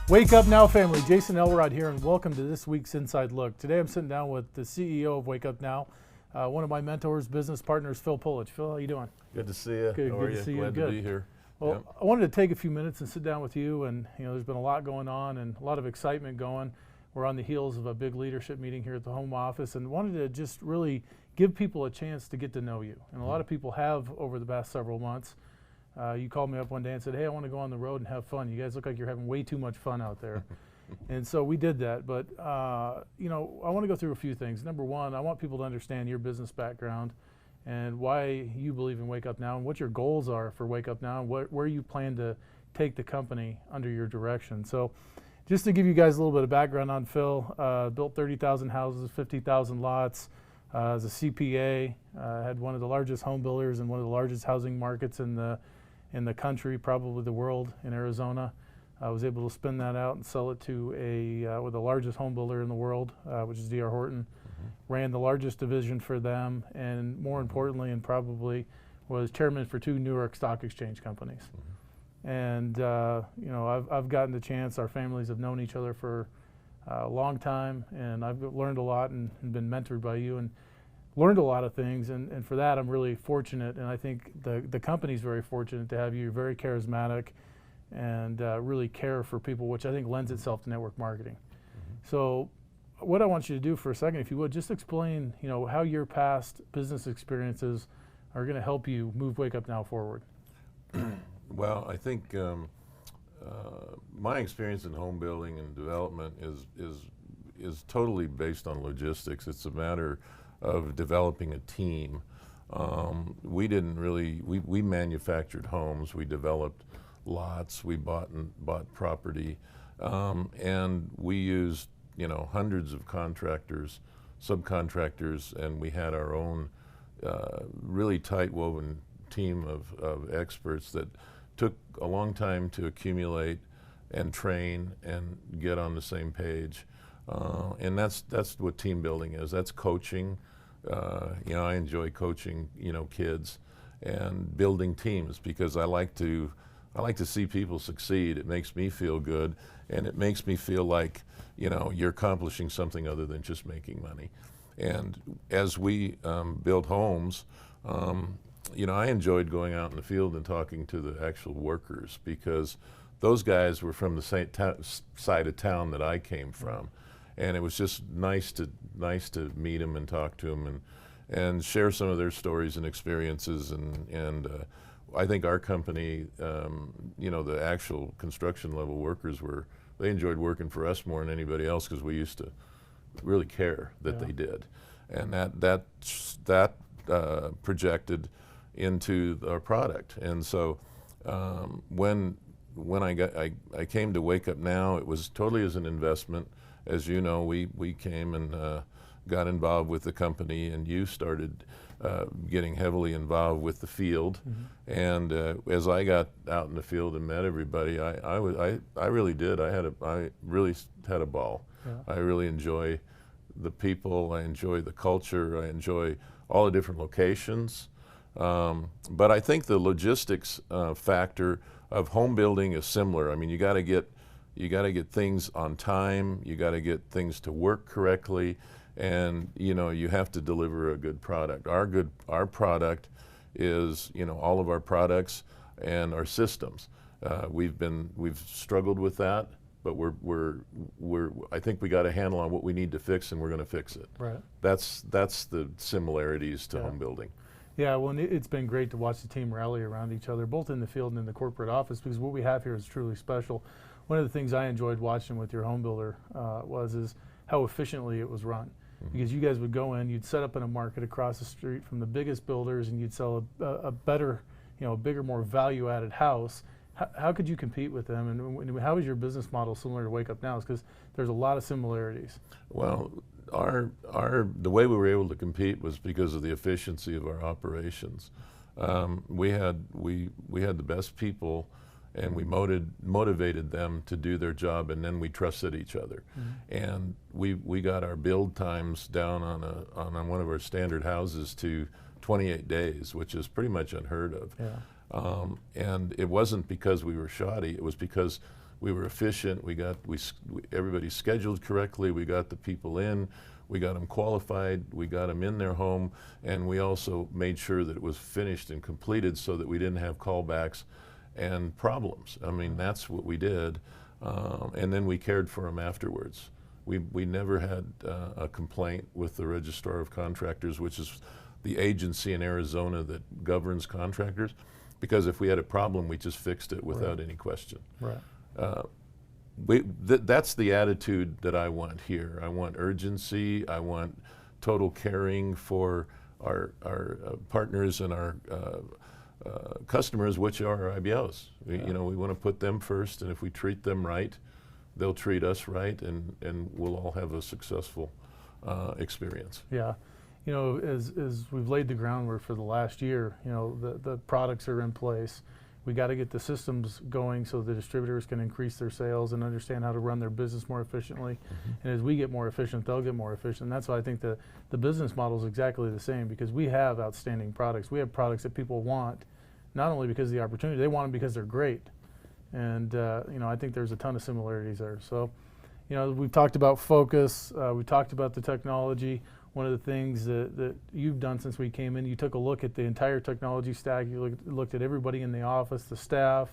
Wake up now, family. Jason Elrod here, and welcome to this week's Inside Look. Today I'm sitting down with the CEO of Wake Up Now, one of my mentors, business partners, Phil Polich. Phil, how you doing? Good to see you. Good, How good are to you? see you. Glad Good. to be here. Well, Yep. I wanted to take a few minutes and sit down with you, and there's been a lot going on and a lot of excitement going. We're on the heels of a big leadership meeting here at the home office, and wanted to just really give people a chance to get to know you. And a lot of people have over the past several months. You called me up one day and said, hey, I want to go on the road and have fun. You guys look like you're having way too much fun out there. And so we did that, but I want to go through a few things. Number one, I want people to understand your business background and why you believe in Wake Up Now and what your goals are for Wake Up Now and where you plan to take the company under your direction. So just to give you guys a little bit of background on Phil, built 30,000 houses, 50,000 lots, as a CPA, had one of the largest home builders and one of the largest housing markets in the country, probably the world, in Arizona. I was able to spin that out and sell it to with the largest home builder in the world, which is D.R. Horton. Ran the largest division for them, and more importantly, and probably was chairman for 2 New York Stock Exchange companies. And I've gotten the chance. Our families have known each other for a long time, and I've learned a lot and been mentored by you and learned a lot of things. And for that, I'm really fortunate. And I think the company's very fortunate to have you. You're very charismatic and really care for people, which I think lends itself to network marketing. So what I want you to do for a second, if you would, just explain how your past business experiences are going to help you move Wake Up Now forward. Well, I think my experience in home building and development is totally based on logistics. It's a matter of developing a team. We manufactured homes, we developed lots, we bought property, and we used hundreds of contractors, subcontractors, and we had our own really tight woven team of experts that took a long time to accumulate and train and get on the same page. And that's what team building is. That's coaching. I enjoy coaching kids and building teams because I like to see people succeed. It makes me feel good, and it makes me feel like you're accomplishing something other than just making money. And as we build homes, I enjoyed going out in the field and talking to the actual workers because those guys were from the same side of town that I came from, and it was just nice to meet them and talk to them and share some of their stories and experiences. And I think our company, the actual construction level workers they enjoyed working for us more than anybody else because we used to really care that they did, and that projected into our product. And so when I came to Wake Up Now, it was totally as an investment. As you know, we came and got involved with the company, and you started getting heavily involved with the field. And as I got out in the field and met everybody, I really did. I really had a ball. I really enjoy the people. I enjoy the culture. I enjoy all the different locations. But I think the logistics factor of home building is similar. I mean, you got to get things on time. You got to get things to work correctly, and you have to deliver a good product. Our product is all of our products and our systems. We've struggled with that, but I think we got a handle on what we need to fix, and we're going to fix it. Right. That's the similarities to home building. Yeah, well, it's been great to watch the team rally around each other, both in the field and in the corporate office, because what we have here is truly special. One of the things I enjoyed watching with your home builder is how efficiently it was run. Because you guys would go in, you'd set up in a market across the street from the biggest builders, and you'd sell a better, a bigger, more value-added house. How could you compete with them, and how is your business model similar to Wake Up Now? Because there's a lot of similarities. Well, the way we were able to compete was because of the efficiency of our operations. We had the best people, and we motivated them to do their job, and then we trusted each other. And we got our build times down on one of our standard houses to 28 days, which is pretty much unheard of. And it wasn't because we were shoddy, it was because we were efficient. Everybody scheduled correctly. We got the people in. We got them qualified. We got them in their home, and we also made sure that it was finished and completed so that we didn't have callbacks and problems. I mean, that's what we did, and then we cared for them afterwards. We never had a complaint with the Registrar of Contractors, which is the agency in Arizona that governs contractors, because if we had a problem, we just fixed it without any question. Right. That's the attitude that I want here. I want urgency. I want total caring for our partners and our customers, which are our IBOs. You know, we want to put them first, and if we treat them right, they'll treat us right, and we'll all have a successful experience. Yeah. You know, as we've laid the groundwork for the last year, you know, the products are in place. We got to get the systems going so the distributors can increase their sales and understand how to run their business more efficiently. Mm-hmm. And as we get more efficient, they'll get more efficient. And that's why I think the business model is exactly the same, because we have outstanding products. We have products that people want, not only because of the opportunity, they want them because they're great. And you know, I think there's a ton of similarities there. So, you know, we've talked about focus. We talked about the technology. One of the things that you've done since we came in, you took a look at the entire technology stack. You looked at everybody in the office, the staff,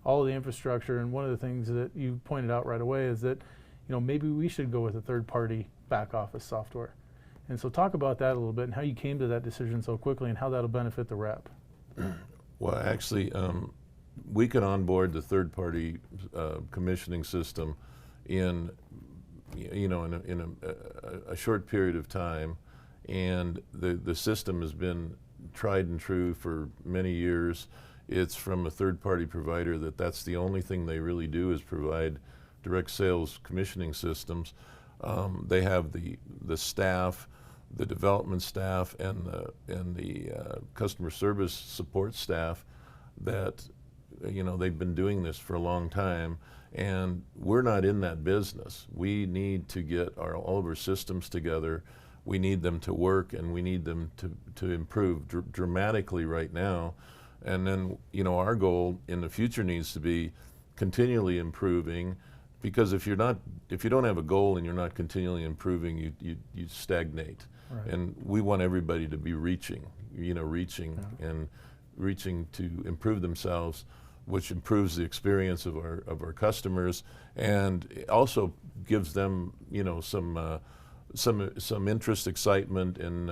all of the infrastructure. And one of the things that you pointed out right away is that, you know, maybe we should go with a third-party back office software. And so talk about that a little bit and how you came to that decision so quickly and how that'll benefit the rep. Well, actually, we can onboard the third-party commissioning system in a short period of time, and the system has been tried and true for many years. It's from a third-party provider that's the only thing they really do is provide direct sales commissioning systems. They have the staff, the development staff, and the customer service support staff that, you know, they've been doing this for a long time. And we're not in that business. We need to get all of our systems together. We need them to work, and we need them to improve dramatically right now. And then, you know, our goal in the future needs to be continually improving, because if you don't have a goal and you're not continually improving, you stagnate. Right. And we want everybody to be reaching and reaching to improve themselves, which improves the experience of our customers, and it also gives them, you know, some interest, excitement, and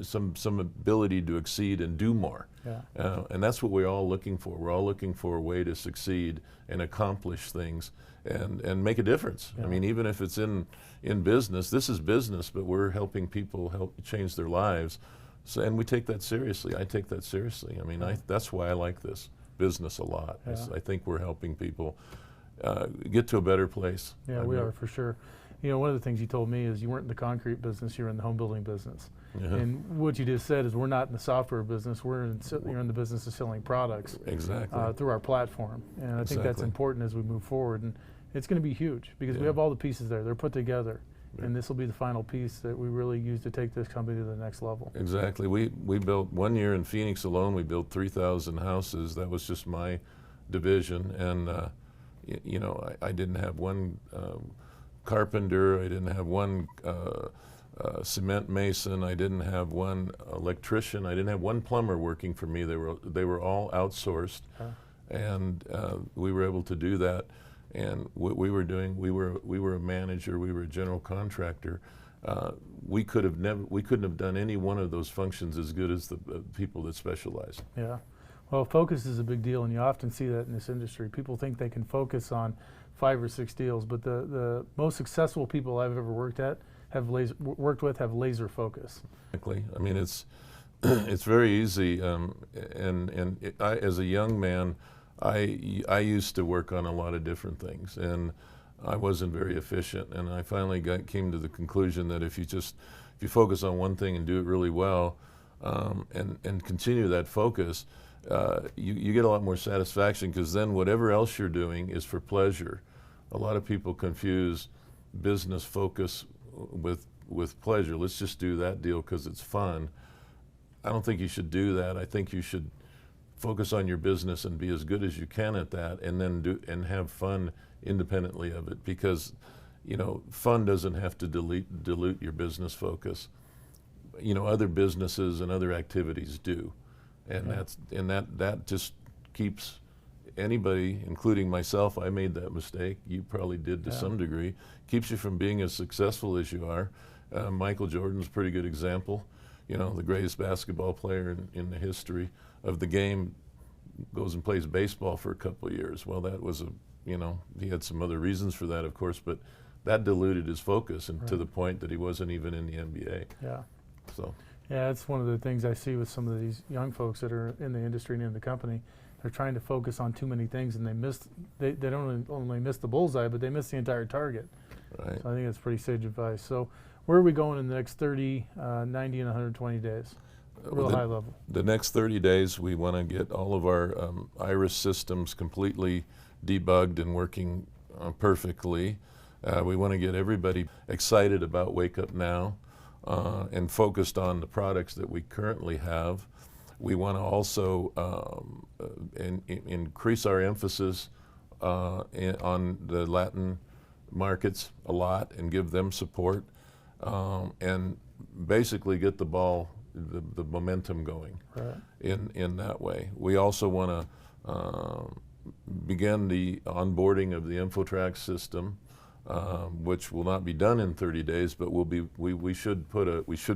some ability to exceed and do more. Yeah. And that's what we're all looking for. We're all looking for a way to succeed and accomplish things and make a difference. Yeah. I mean, even if it's in business, this is business, but we're helping people help change their lives. So, and we take that seriously. I take that seriously. I mean, that's why I like this business a lot. Yeah. I think we're helping people get to a better place. Yeah, we are, for sure. You know, one of the things you told me is you weren't in the concrete business, you're in the home building business. Yeah. And what you just said is we're not in the software business, you're in the business of selling products. Exactly. Through our platform. And I think that's important as we move forward. And it's going to be huge because we have all the pieces there. They're put together. Yeah. And this will be the final piece that we really use to take this company to the next level. Exactly. We built, 1 year in Phoenix alone, we built 3,000 houses. That was just my division. And, you know, I didn't have one carpenter, I didn't have one cement mason, I didn't have one electrician, I didn't have one plumber working for me. They were all outsourced. And we were able to do that. And what we were doing, we were a manager, we were a general contractor. We couldn't have done any one of those functions as good as the people that specialize. Yeah, well, focus is a big deal, and you often see that in this industry. People think they can focus on 5 or 6 deals, but the most successful people I've ever worked with have laser focus. Exactly. I mean, it's very easy, as a young man, I used to work on a lot of different things, and I wasn't very efficient. And I finally came to the conclusion that if you focus on one thing and do it really well, and continue that focus, you get a lot more satisfaction, because then whatever else you're doing is for pleasure. A lot of people confuse business focus with pleasure. Let's just do that deal because it's fun. I don't think you should do that. I think you should focus on your business and be as good as you can at that, and then have fun independently of it, because fun doesn't have to dilute your business focus. Other businesses and other activities do, and that just keeps anybody, including myself, I made that mistake, you probably did to some degree, keeps you from being as successful as you are. Michael Jordan's a pretty good example. The greatest basketball player in the history of the game goes and plays baseball for a couple of years. Well, that was he had some other reasons for that, of course, but that diluted his focus, and to the point that he wasn't even in the NBA. Yeah. So. Yeah, it's one of the things I see with some of these young folks that are in the industry and in the company. They're trying to focus on too many things, and they don't only miss the bullseye, but they miss the entire target. Right. So I think that's pretty sage advice. So where are we going in the next 30, 90, and 120 days? Real high level. The next 30 days, we want to get all of our iris systems completely debugged and working perfectly. We want to get everybody excited about Wake Up Now and focused on the products that we currently have. We want to also increase our emphasis on the Latin markets a lot and give them support, and basically get the ball, the momentum going in that way. We also want to begin the onboarding of the InfoTrack system, which will not be done in 30 days, but we should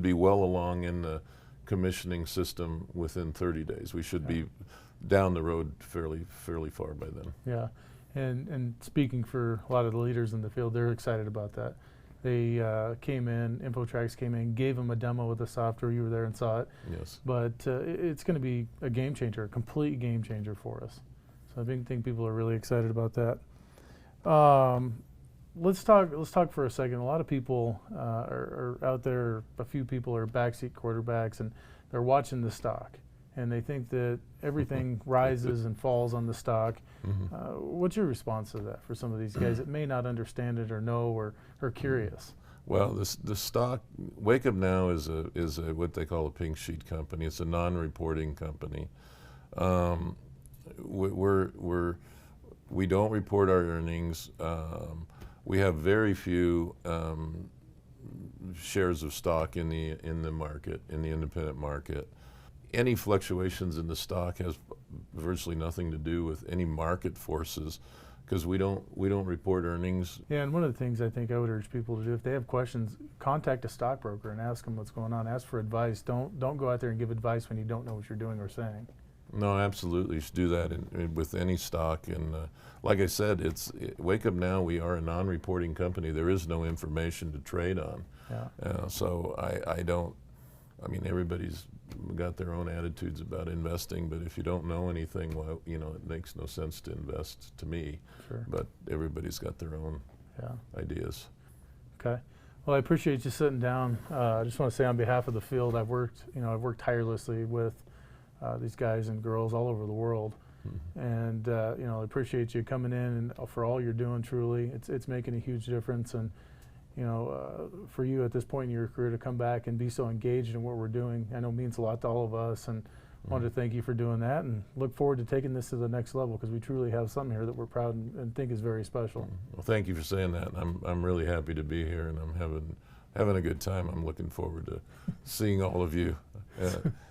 be well along in the commissioning system within 30 days. We should be down the road fairly far by then. Yeah, and speaking for a lot of the leaders in the field, they're excited about that. They came in, InfoTrax came in, gave them a demo with the software. You were there and saw it. Yes. But it's going to be a game changer, a complete game changer for us. So I think people are really excited about that. Let's talk for a second. A lot of people are out there. A few people are backseat quarterbacks, and they're watching the stock, and they think that everything rises and falls on the stock. What's your response to that for some of these guys that may not understand it or know or are curious? Well, the stock Wake Up Now is a what they call a pink sheet company. It's a non-reporting company. We don't report our earnings. We have very few shares of stock in the market, in the independent market. Any fluctuations in the stock has virtually nothing to do with any market forces, because we don't report earnings. Yeah, and one of the things I think I would urge people to do, if they have questions, contact a stockbroker and ask them what's going on. Ask for advice. Don't go out there and give advice when you don't know what you're doing or saying. No, absolutely. You should do that with any stock. And like I said, Wake Up Now, we are a non-reporting company. There is no information to trade on. Yeah. So I mean, everybody's got their own attitudes about investing, but if you don't know anything, well, it makes no sense to invest to me. Sure. But everybody's got their own ideas. Okay. Well, I appreciate you sitting down. I just want to say on behalf of the field, I've worked tirelessly with these guys and girls all over the world, and I appreciate you coming in and for all you're doing. Truly, it's making a huge difference, and for you at this point in your career to come back and be so engaged in what we're doing, I know means a lot to all of us, and wanted to thank you for doing that, and look forward to taking this to the next level, because we truly have something here that we're proud and think is very special. Well, thank you for saying that. I'm really happy to be here, and I'm having a good time. I'm looking forward to seeing all of you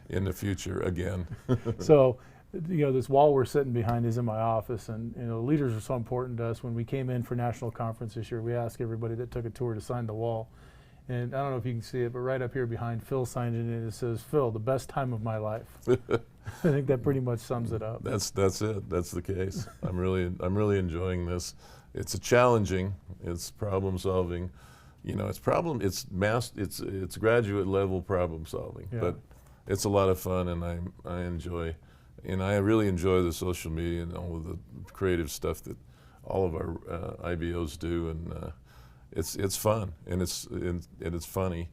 in the future again. So, this wall we're sitting behind is in my office, and leaders are so important to us. When we came in for national conference this year, we asked everybody that took a tour to sign the wall. And I don't know if you can see it, but right up here behind Phil signed it, and it says, "Phil, the best time of my life." I think that pretty much sums it up. That's it. That's the case. I'm really enjoying this. It's challenging. It's problem solving. It's graduate level problem solving, but it's a lot of fun, and I really enjoy the social media and all of the creative stuff that all of our IBOs do, and it's fun, and it's funny,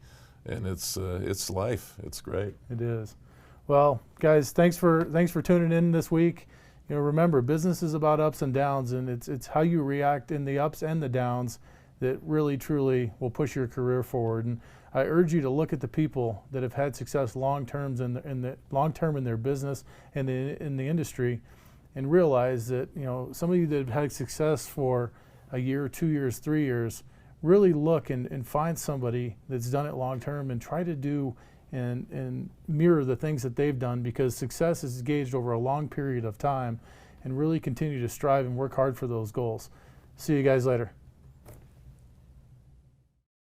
and it's life. It's great. It is. Well, guys, thanks for tuning in this week. Remember, business is about ups and downs, and it's how you react in the ups and the downs that really truly will push your career forward. And I urge you to look at the people that have had success long term in their business and in the industry, and realize that, you know, some of you that have had success for a year, 2 years, 3 years, really look and find somebody that's done it long term and try to do and mirror the things that they've done, because success is gauged over a long period of time, and really continue to strive and work hard for those goals. See you guys later.